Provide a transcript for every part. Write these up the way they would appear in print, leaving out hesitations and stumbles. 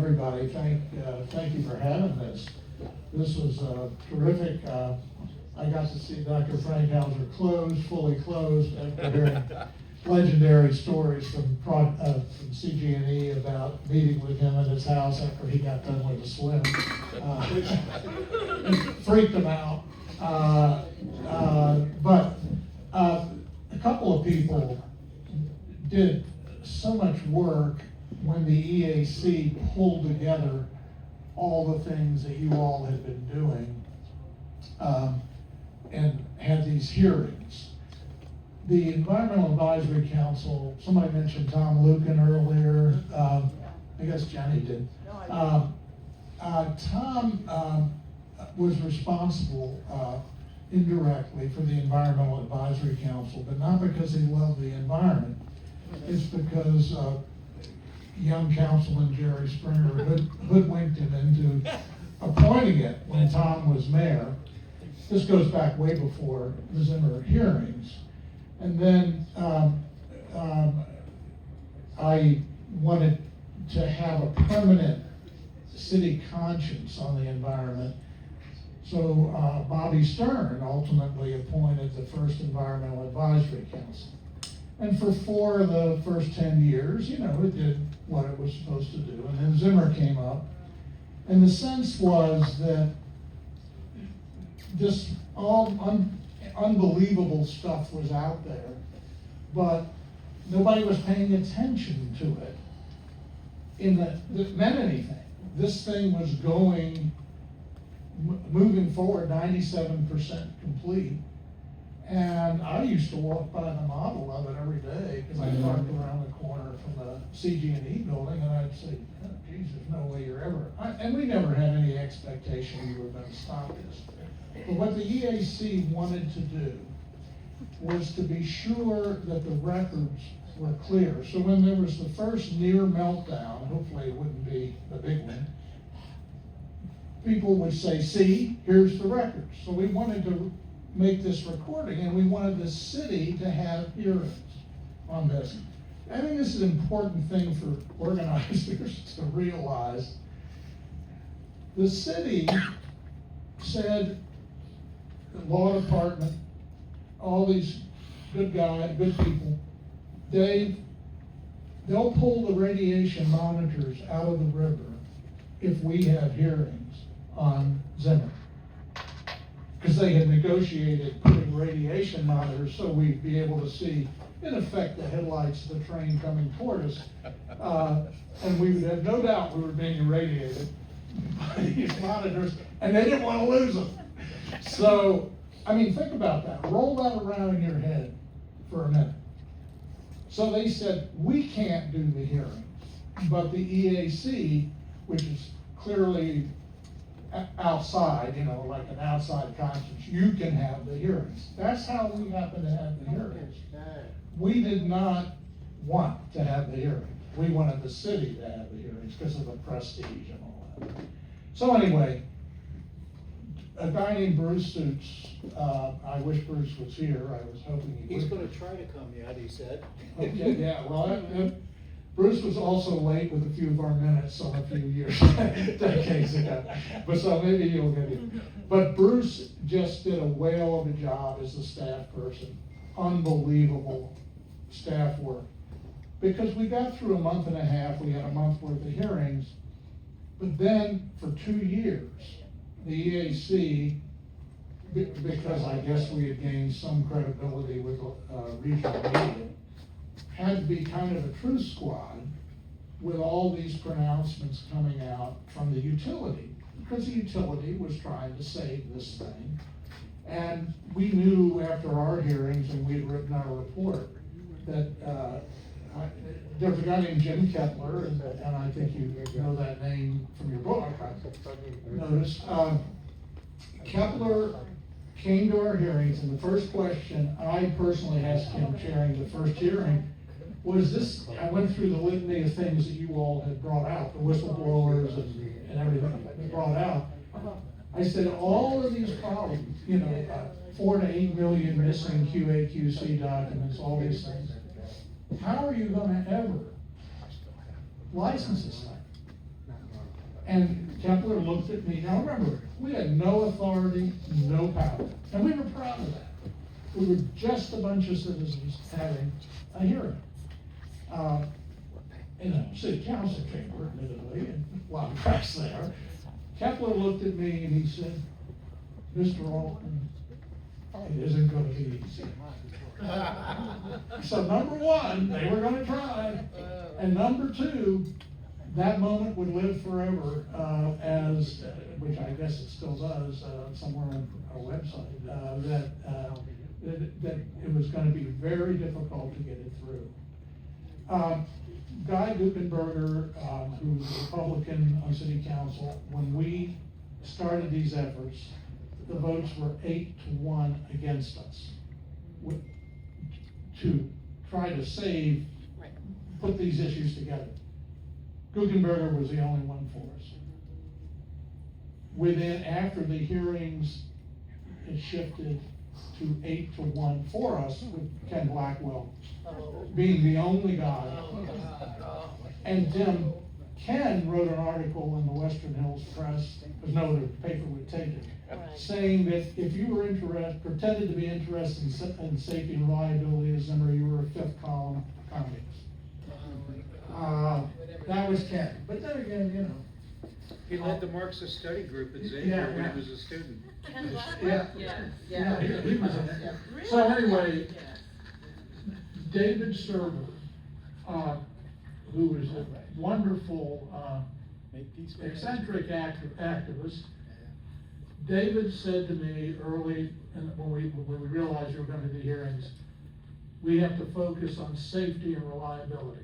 everybody. Thank you for having this. This was terrific. I got to see Dr. Frank Hauser fully closed, after hearing legendary stories from CG&E about meeting with him at his house after he got done with the swim. It freaked him out. But a couple of people did so much work when the EAC pulled together all the things that you all had been doing and had these hearings. The Environmental Advisory Council, somebody mentioned Tom Lucan earlier, I guess Jenny did. Tom was responsible indirectly for the Environmental Advisory Council, but not because he loved the environment. It's because young councilman Jerry Springer hoodwinked him into appointing it when Tom was mayor. This goes back way before the Zimmer hearings. And then I wanted to have a permanent city conscience on the environment. So Bobby Stern ultimately appointed the first Environmental Advisory Council. And for 4 of the first 10 years, it did what it was supposed to do. And then Zimmer came up. And the sense was that this unbelievable stuff was out there, but nobody was paying attention to it that meant anything. This thing was moving forward, 97% complete. And I used to walk by the model of it every day because I parked around the corner from the CG&E building, and I'd say, oh, geez, there's no way you're ever, and we never had any expectation we were going to stop this. But what the EAC wanted to do was to be sure that the records were clear. So when there was the first near meltdown, hopefully it wouldn't be the big one, people would say, see, here's the records. So we wanted to make this recording, and we wanted the city to have hearings on this. I think this is an important thing for organizers to realize. The city said, the law department, all these good people, they'll pull the radiation monitors out of the river if we have hearings on Zimmer. Because they had negotiated putting radiation monitors so we'd be able to see, in effect, the headlights of the train coming toward us. And we would have no doubt we were being irradiated by these monitors, and they didn't want to lose them. So, think about that. Roll that around in your head for a minute. So they said, we can't do the hearing, but the EAC, which is clearly outside, like an outside conscience, you can have the hearings. That's how we happen to have the hearings. We did not want to have the hearings. We wanted the city to have the hearings because of the prestige and all that. So anyway, a guy named Bruce Suits, I wish Bruce was here. I was hoping he would. He's going to try to come yet, he said. Okay, yeah, well, Bruce was also late with a few of our minutes on a few years, decades ago. But so maybe he'll get it. But Bruce just did a whale of a job as a staff person. Unbelievable staff work. Because we got through a month and a half, we had a month worth of hearings, but then for 2 years, the EAC, because I guess we had gained some credibility with regional media, had to be kind of a truth squad with all these pronouncements coming out from the utility, because the utility was trying to save this thing. And we knew after our hearings, and we had written our report, that there was a guy named Jim Kepler, and I think you know that name from your book, I noticed. Kepler came to our hearings, and the first question I personally asked him chairing the first hearing was this. I went through the litany of things that you all had brought out, the whistleblowers and everything that brought out. I said, all of these problems, 4 to 8 million missing QA/QC documents, all these things. How are you going to ever license this thing? And Kepler looked at me. Now remember, we had no authority, no power, and we were proud of that. We were just a bunch of citizens having a hearing. In a city council chamber, admittedly, and a lot of press there. Kepler looked at me and he said, "Mr. Altman, it isn't gonna be easy." So number one, they were gonna try, and number two, that moment would live forever, as, which I guess it still does, somewhere on our website, that it was gonna be very difficult to get it through. Guy Guckenberger, who was a Republican on city council, when we started these efforts, the votes were 8-1 against us. To try to put these issues together. Guckenberger was the only one for us. After the hearings, it shifted to 8-1 for us, with Ken Blackwell being the only guy. And Ken wrote an article in the Western Hills Press, because no other paper would take it, saying that if you were pretended to be interested in safety and reliability as Zimmer, you were a fifth column communist. That was Ken. But then again, He led the Marxist study group at Xavier when he was a student. Yeah, he was in it. So anyway, David Server, who was a wonderful, eccentric activist, David said to me early, when we realized we were going to do hearings, we have to focus on safety and reliability.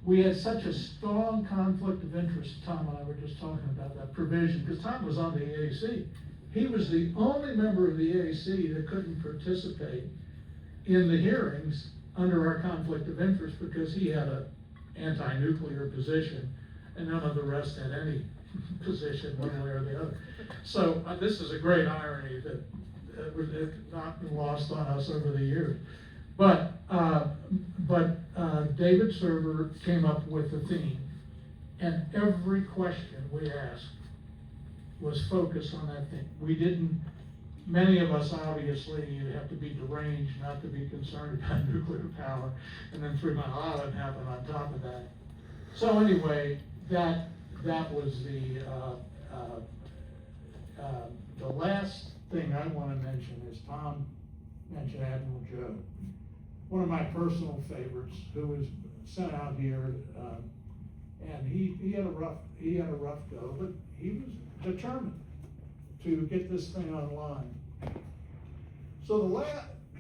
We had such a strong conflict of interest, Tom and I were just talking about that provision, because Tom was on the EAC. He was the only member of the EAC that couldn't participate in the hearings under our conflict of interest, because he had an anti-nuclear position, and none of the rest had any position one way or the other. So this is a great irony that was not been lost on us over the years. But David Server came up with a theme, and every question we asked was focused on that thing. We didn't, many of us obviously, you have to be deranged not to be concerned about nuclear power, and then 3 Mile Island happened on top of that. So anyway, that was the last thing I want to mention is Tom mentioned Admiral Joe. One of my personal favorites, who was sent out here, and he had a rough go, but he was determined to get this thing online. So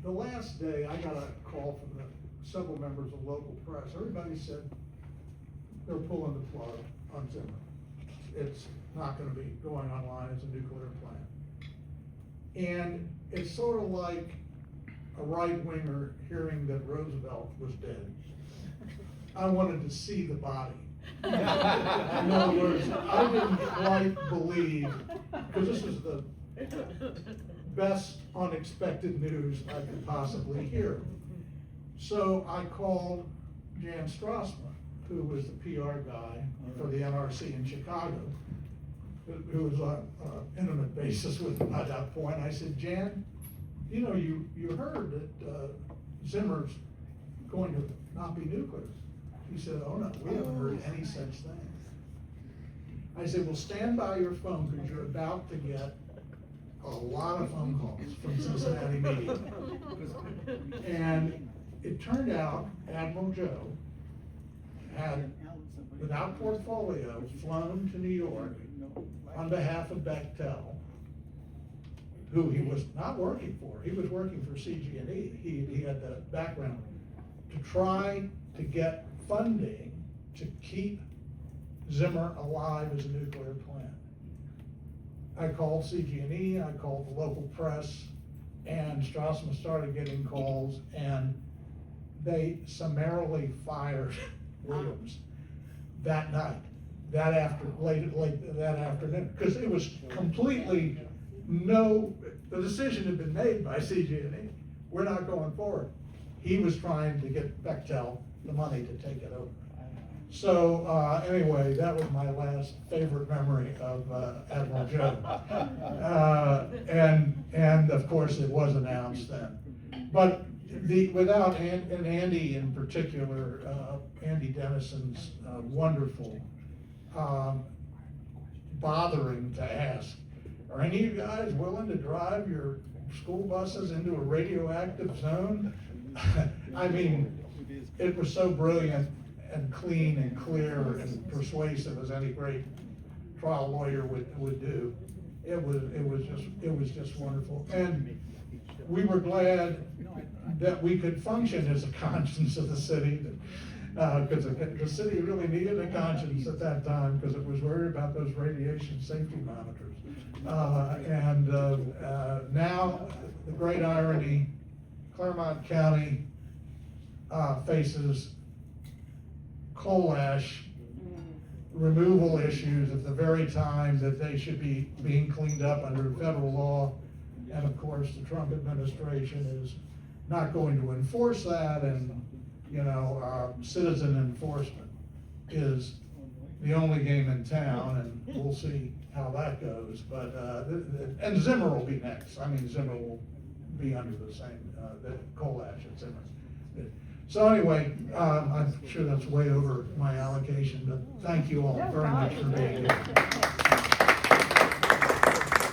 the last day, I got a call from several members of local press. Everybody said they're pulling the plug on Zimmer. It's not going to be going online as a nuclear plant. And it's sort of like a right-winger hearing that Roosevelt was dead. I wanted to see the body. In other words, I didn't quite believe, because this is the best unexpected news I could possibly hear. So I called Jan Strassman, who was the PR guy for the NRC in Chicago, who was on an intimate basis with him at that point. I said, Jan, you heard that Zimmer's going to not be nuclear. He said, oh no, we haven't heard any such thing. I said, well, stand by your phone, because you're about to get a lot of phone calls from Cincinnati media. And it turned out Admiral Joe had, without portfolio, flown to New York on behalf of Bechtel, who he was not working for. He was working for CG&E. He had the background to try to get funding to keep Zimmer alive as a nuclear plant. I called CG&E, I called the local press, and Strassman started getting calls, and they summarily fired Williams that night, late that afternoon, because it was completely the decision had been made by CG&E. We're not going forward. He was trying to get Bechtel the money to take it over. So, anyway, that was my last favorite memory of, Admiral Joe. And of course, it was announced then. But without, and Andy in particular, Andy Dennison's wonderful, bothering to ask, are any of you guys willing to drive your school buses into a radioactive zone? I mean, it was so brilliant and clean and clear and persuasive as any great trial lawyer would do. It was just wonderful. And we were glad that we could function as a conscience of the city, because the city really needed a conscience at that time, because it was worried about those radiation safety monitors. Now, the great irony, Claremont County faces coal ash removal issues at the very time that they should be being cleaned up under federal law. And of course, the Trump administration is not going to enforce that, and, citizen enforcement is the only game in town, and we'll see how that goes. But, and Zimmer will be next. I mean, Zimmer will be under the same, the coal ash at Zimmer. So anyway, I'm sure that's way over my allocation, but thank you all very much for being here.